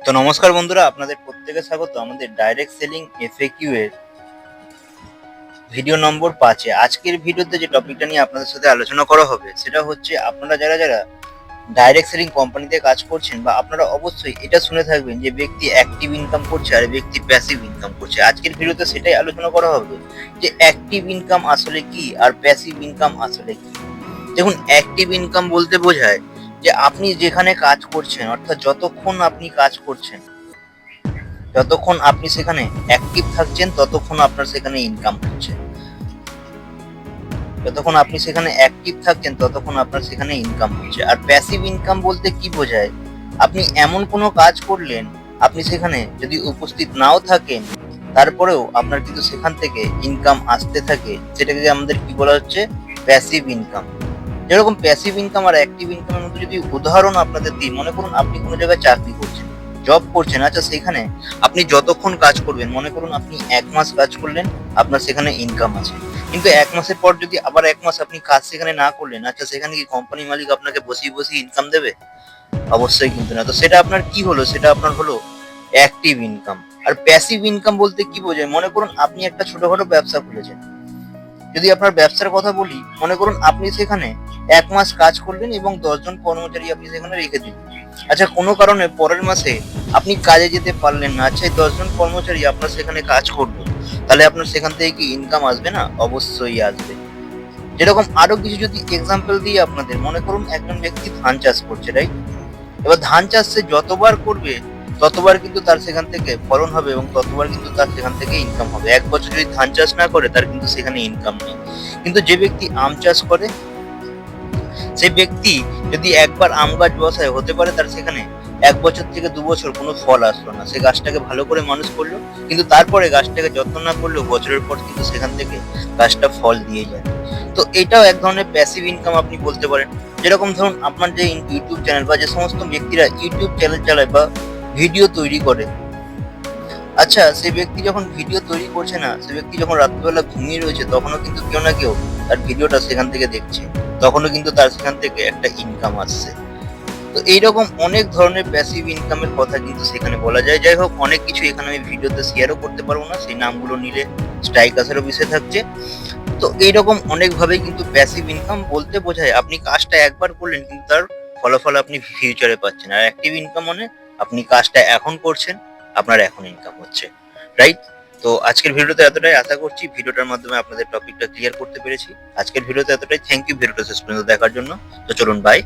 তো নমস্কার বন্ধুরা, আপনাদের প্রত্যেকে স্বাগত আমাদের ডাইরেক্ট সেলিং এফএকিউ এর ভিডিও নম্বর 5-এ। আজকের ভিডিওতে যে টপিকটা নিয়ে আপনাদের সাথে আলোচনা করা হবে সেটা হচ্ছে, আপনারা যারা ডাইরেক্ট সেলিং কোম্পানিতে কাজ করছেন বা আপনারা অবশ্যই এটা শুনে থাকবেন যে ব্যক্তি অ্যাক্টিভ ইনকাম করছে আর ব্যক্তি প্যাসিভ ইনকাম করছে। আজকের ভিডিওতে সেটাই আলোচনা করা হবে যে অ্যাক্টিভ ইনকাম আসলে কি আর প্যাসিভ ইনকাম আসলে কি। দেখুন, অ্যাক্টিভ ইনকাম বলতে বোঝায় যে আপনি যেখানে কাজ করছেন, অর্থাৎ যতক্ষণ আপনি কাজ করছেন, যতক্ষণ আপনি সেখানে অ্যাক্টিভ থাকছেন ততক্ষণ আপনার সেখানে ইনকাম হচ্ছে। যতক্ষণ আপনি সেখানে অ্যাক্টিভ থাকছেন ততক্ষণ আপনার সেখানে ইনকাম হচ্ছে। আর প্যাসিভ ইনকাম বলতে কি বোঝায়, আপনি এমন কোনো কাজ করলেন, আপনি সেখানে যদি উপস্থিত নাও থাকেন তারপরেও আপনার কিন্তু সেখান থেকে ইনকাম আসতে থাকে, সেটাকে আমাদের কি বলা হচ্ছে, প্যাসিভ ইনকাম। যেরকম প্যাসিভ ইনকাম আর অ্যাক্টিভ ইনকামের মধ্যে যদি উদাহরণ আপনাদের দিই, মনে করুন আপনি কোনো জায়গায় চাকরি করছেন, জব করছেন। আচ্ছা, সেখানে আপনি যতক্ষণ কাজ করবেন, মনে করুন আপনি 1 মাস কাজ করলেন, আপনার সেখানে ইনকাম আছে। কিন্তু 1 মাসের পর যদি আবার 1 মাস আপনি কাজ সেখানে না করলেন, আচ্ছা সেখানে কি কোম্পানি মালিক আপনাকে বসিয়ে ইনকাম দেবে? অবশ্যই কিন্তু না। তো সেটা আপনার কি হলো, সেটা আপনার হলো অ্যাক্টিভ ইনকাম। আর প্যাসিভ ইনকাম বলতে কি বোঝায়, মনে করুন আপনি একটা ছোটখাটো ব্যবসা খুলেছেন। যদি আপনার ব্যবসার কথা বলি, মনে করুন আপনি সেখানে 1 মাস কাজ করলেন এবং 10 জন কর্মচারী আপনি সেখানে রেখে দিন। আচ্ছা, কোনো কারণে পরের মাসে আপনি কাজে যেতে পারলেন না, আচ্ছা এই 10 জন কর্মচারী আপনার সেখানে কাজ করলো, তাহলে আপনার সেখান থেকে কি ইনকাম আসবে না? অবশ্যই আসবে। যেরকম আরো কিছু যদি এক্সাম্পল দিই আপনাদের, মনে করুন একজন ব্যক্তি ধান চাষ করছে, রাইট? এবার ধান চাষ সে যতবার করবে ততবার কিন্তু তার সেখান থেকে ফলন হবে এবং ততবার কিন্তু তার সেখান থেকে ইনকাম হবে। 1 বছর যদি ধান চাষ না করে তার কিন্তু সেখানে ইনকাম নেই। কিন্তু যে ব্যক্তি আম চাষ করে, সেই ব্যক্তি যদি একবার আম গাছ বসায়, হতে পারে তার সেখানে 1 বছর থেকে 2 বছর কোনো ফল আসলো না, সে গাছটাকে ভালো করে মানুষ করলো, কিন্তু তারপরে গাছটাকে যত্ন না করলেও বছরের পর কিন্তু সেখান থেকে গাছটা ফল দিয়ে যায়। তো এটাও এক ধরনের প্যাসিভ ইনকাম আপনি বলতে পারেন। যেরকম ধরুন আপনার যে ইউটিউব চ্যানেল বা যে সমস্ত ব্যক্তিরা ইউটিউব চ্যানেল চালায় বা ভিডিও তৈরি করে, আচ্ছা সেই ব্যক্তি যখন ভিডিও তৈরি করছে না, সে ব্যক্তি যখন রাত্রিবেলা ঘুমিয়ে রয়েছে, তখনও কিন্তু কেউ না কেউ তার ভিডিওটা সেখান থেকে দেখছে, তখনও কিন্তু তার সেখান থেকে একটা ইনকাম আসছে। তো এইরকম অনেক ধরনের প্যাসিভ ইনকামের কথা কিন্তু সেখানে বলা যায়। যাই হোক, অনেক কিছু এখানে আমি ভিডিওতে শেয়ারও করতে পারবো না, সেই নামগুলো নিলে স্ট্রাইক আসারও বিষয় থাকছে। তো এইরকম অনেকভাবেই কিন্তু প্যাসিভ ইনকাম বলতে বোঝায় আপনি কাজটা একবার করলেন কিন্তু তার ফলাফল আপনি ফিউচারে পাচ্ছেন। আর অ্যাক্টিভ ইনকাম মানে আপনি কাজটা এখন করছেন, আপনার এখন ইনকাম হচ্ছে, রাইট? তো আজকের ভিডিওতে এতটাই। আশা করছি ভিডিওটার মাধ্যমে আপনাদের টপিকটা ক্লিয়ার করতে পেরেছি। আজকের ভিডিওতে এতটাই। থ্যাংক ইউ ভিডিওটা শেষ পর্যন্ত দেখার জন্য। তো চলুন, বাই।